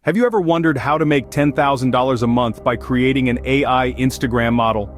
Have you ever wondered how to make $10,000 a month by creating an AI Instagram model?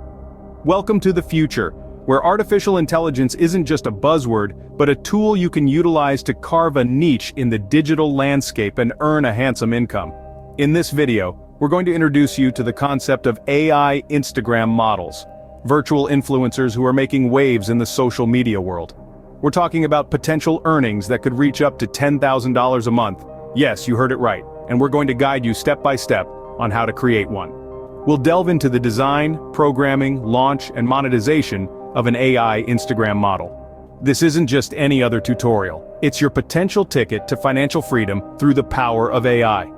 Welcome to the future, where artificial intelligence isn't just a buzzword, but a tool you can utilize to carve a niche in the digital landscape and earn a handsome income. In this video, we're going to introduce you to the concept of AI Instagram models, virtual influencers who are making waves in the social media world. We're talking about potential earnings that could reach up to $10,000 a month. Yes, you heard it right, and we're going to guide you step by step on how to create one. We'll delve into the design, programming, launch, and monetization of an AI Instagram model. This isn't just any other tutorial. It's your potential ticket to financial freedom through the power of AI.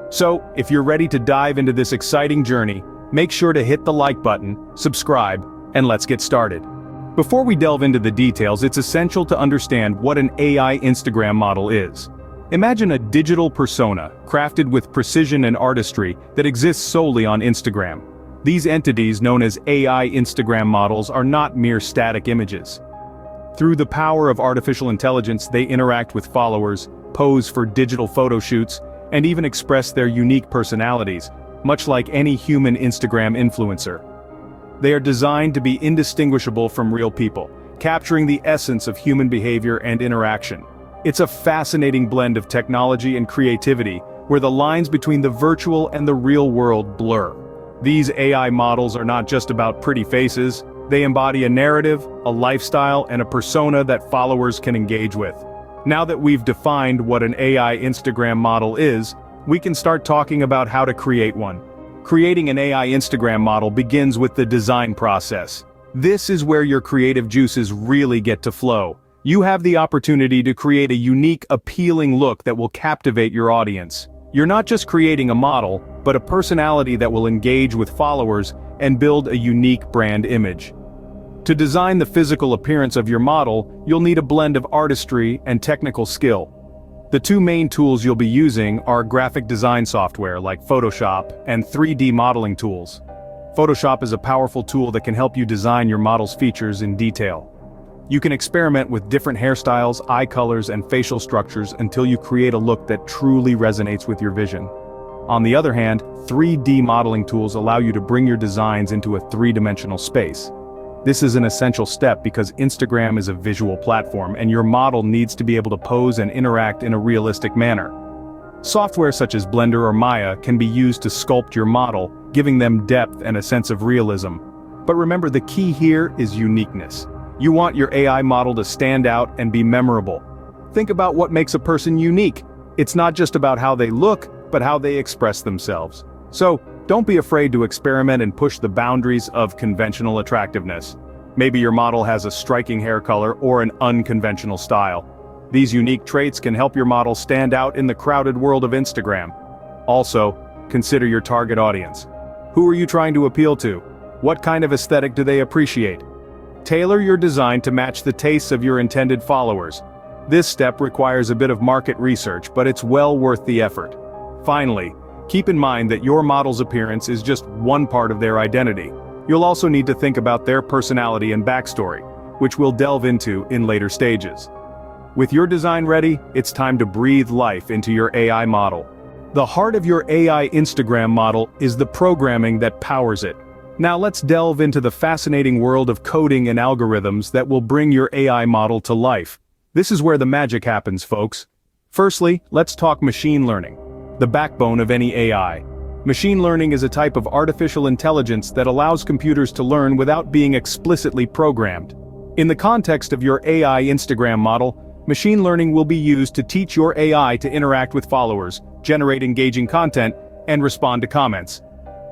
So, if you're ready to dive into this exciting journey, make sure to hit the like button, subscribe, and let's get started. Before we delve into the details, it's essential to understand what an AI Instagram model is. Imagine a digital persona, crafted with precision and artistry, that exists solely on Instagram. These entities, known as AI Instagram models, are not mere static images. Through the power of artificial intelligence, they interact with followers, pose for digital photo shoots, and even express their unique personalities, much like any human Instagram influencer. They are designed to be indistinguishable from real people, capturing the essence of human behavior and interaction. It's a fascinating blend of technology and creativity, where the lines between the virtual and the real world blur. These AI models are not just about pretty faces, they embody a narrative, a lifestyle, and a persona that followers can engage with. Now that we've defined what an AI Instagram model is, we can start talking about how to create one. Creating an AI Instagram model begins with the design process. This is where your creative juices really get to flow. You have the opportunity to create a unique, appealing look that will captivate your audience. You're not just creating a model, but a personality that will engage with followers and build a unique brand image. To design the physical appearance of your model, you'll need a blend of artistry and technical skill. The two main tools you'll be using are graphic design software like Photoshop and 3D modeling tools. Photoshop is a powerful tool that can help you design your model's features in detail. You can experiment with different hairstyles, eye colors, and facial structures until you create a look that truly resonates with your vision. On the other hand, 3D modeling tools allow you to bring your designs into a three-dimensional space. This is an essential step because Instagram is a visual platform and your model needs to be able to pose and interact in a realistic manner. Software such as Blender or Maya can be used to sculpt your model, giving them depth and a sense of realism. But remember, the key here is uniqueness. You want your AI model to stand out and be memorable. Think about what makes a person unique. It's not just about how they look, but how they express themselves. So, don't be afraid to experiment and push the boundaries of conventional attractiveness. Maybe your model has a striking hair color or an unconventional style. These unique traits can help your model stand out in the crowded world of Instagram. Also, consider your target audience. Who are you trying to appeal to? What kind of aesthetic do they appreciate? Tailor your design to match the tastes of your intended followers. This step requires a bit of market research, but it's well worth the effort. Finally, keep in mind that your model's appearance is just one part of their identity. You'll also need to think about their personality and backstory, which we'll delve into in later stages. With your design ready, it's time to breathe life into your AI model. The heart of your AI Instagram model is the programming that powers it. Now let's delve into the fascinating world of coding and algorithms that will bring your AI model to life. This is where the magic happens, folks. Firstly, let's talk machine learning, the backbone of any AI. Machine learning is a type of artificial intelligence that allows computers to learn without being explicitly programmed. In the context of your AI Instagram model, machine learning will be used to teach your AI to interact with followers, generate engaging content, and respond to comments.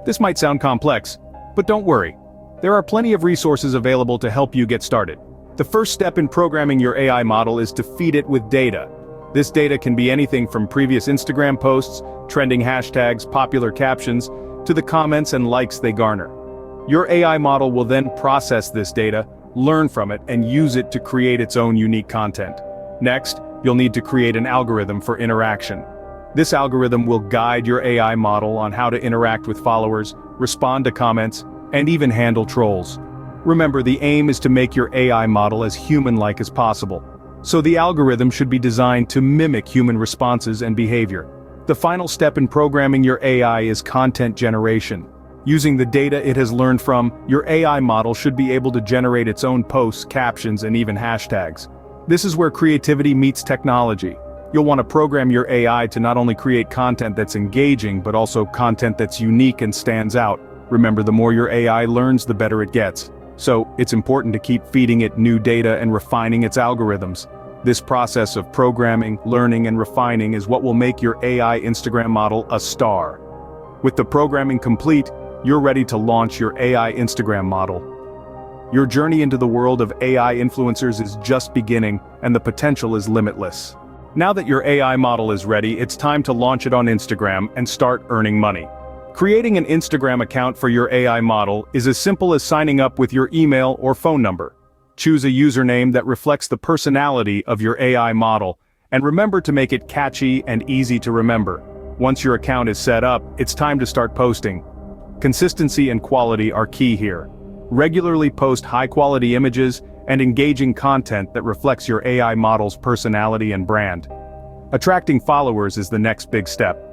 This might sound complex, but don't worry. There are plenty of resources available to help you get started. The first step in programming your AI model is to feed it with data. This data can be anything from previous Instagram posts, trending hashtags, popular captions, to the comments and likes they garner. Your AI model will then process this data, learn from it, and use it to create its own unique content. Next, you'll need to create an algorithm for interaction. This algorithm will guide your AI model on how to interact with followers, respond to comments, and even handle trolls. Remember, the aim is to make your AI model as human-like as possible. So the algorithm should be designed to mimic human responses and behavior. The final step in programming your AI is content generation. Using the data it has learned from, your AI model should be able to generate its own posts, captions, and even hashtags. This is where creativity meets technology. You'll want to program your AI to not only create content that's engaging, but also content that's unique and stands out. Remember, the more your AI learns, the better it gets. So, it's important to keep feeding it new data and refining its algorithms. This process of programming, learning, and refining is what will make your AI Instagram model a star. With the programming complete, you're ready to launch your AI Instagram model. Your journey into the world of AI influencers is just beginning, and the potential is limitless. Now that your AI model is ready, it's time to launch it on Instagram and start earning money. Creating an Instagram account for your AI model is as simple as signing up with your email or phone number. Choose a username that reflects the personality of your AI model, and remember to make it catchy and easy to remember. Once your account is set up, it's time to start posting. Consistency and quality are key here. Regularly post high-quality images and engaging content that reflects your AI model's personality and brand. Attracting followers is the next big step.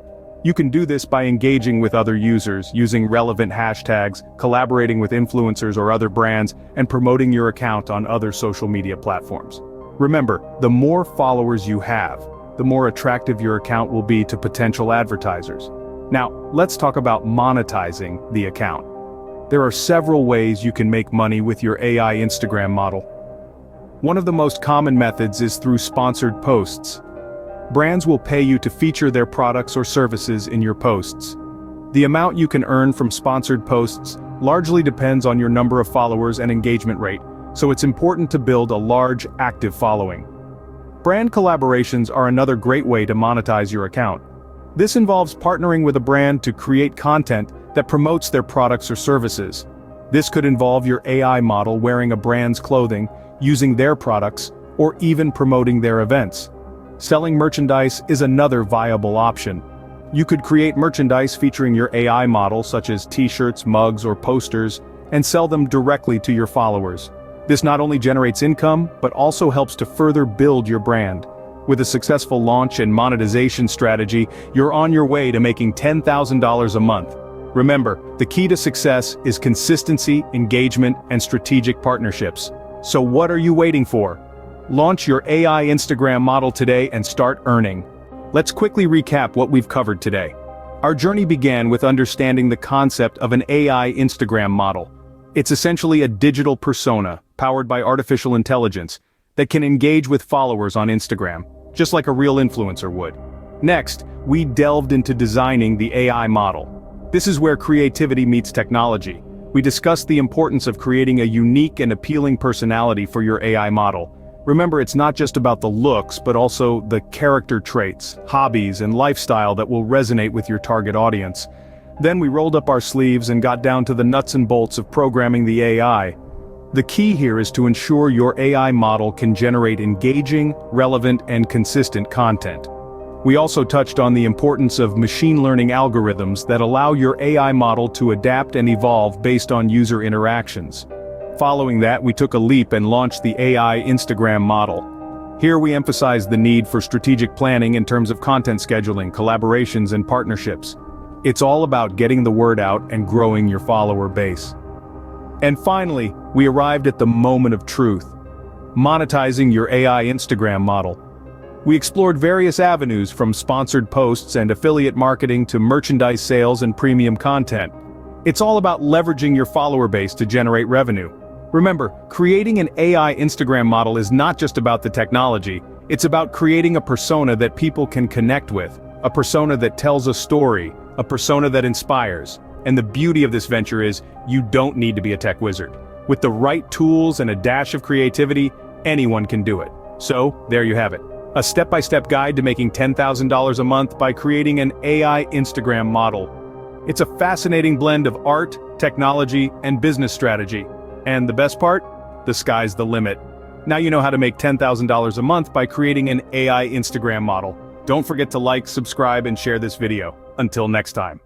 You can do this by engaging with other users, using relevant hashtags, collaborating with influencers or other brands, and promoting your account on other social media platforms. Remember, the more followers you have, the more attractive your account will be to potential advertisers. Now, let's talk about monetizing the account. There are several ways you can make money with your AI Instagram model. One of the most common methods is through sponsored posts. Brands will pay you to feature their products or services in your posts. The amount you can earn from sponsored posts largely depends on your number of followers and engagement rate, so it's important to build a large, active following. Brand collaborations are another great way to monetize your account. This involves partnering with a brand to create content that promotes their products or services. This could involve your AI model wearing a brand's clothing, using their products, or even promoting their events. Selling merchandise is another viable option. You could create merchandise featuring your AI model, such as t-shirts, mugs, or posters, and sell them directly to your followers. This not only generates income, but also helps to further build your brand. With a successful launch and monetization strategy, you're on your way to making $10,000 a month. Remember, the key to success is consistency, engagement, and strategic partnerships. So what are you waiting for? Launch your AI Instagram model today and start earning. Let's quickly recap what we've covered today. Our journey began with understanding the concept of an AI Instagram model. It's essentially a digital persona, powered by artificial intelligence, that can engage with followers on Instagram, just like a real influencer would. Next, we delved into designing the AI model. This is where creativity meets technology. We discussed the importance of creating a unique and appealing personality for your AI model. Remember, it's not just about the looks, but also the character traits, hobbies, and lifestyle that will resonate with your target audience. Then we rolled up our sleeves and got down to the nuts and bolts of programming the AI. The key here is to ensure your AI model can generate engaging, relevant, and consistent content. We also touched on the importance of machine learning algorithms that allow your AI model to adapt and evolve based on user interactions. Following that, we took a leap and launched the AI Instagram model. Here we emphasized the need for strategic planning in terms of content scheduling, collaborations, and partnerships. It's all about getting the word out and growing your follower base. And finally, we arrived at the moment of truth: monetizing your AI Instagram model. We explored various avenues, from sponsored posts and affiliate marketing to merchandise sales and premium content. It's all about leveraging your follower base to generate revenue. Remember, creating an AI Instagram model is not just about the technology, it's about creating a persona that people can connect with, a persona that tells a story, a persona that inspires. And the beauty of this venture is, you don't need to be a tech wizard. With the right tools and a dash of creativity, anyone can do it. So, there you have it. A step-by-step guide to making $10,000 a month by creating an AI Instagram model. It's a fascinating blend of art, technology, and business strategy. And the best part? The sky's the limit. Now you know how to make $10,000 a month by creating an AI Instagram model. Don't forget to like, subscribe, and share this video. Until next time.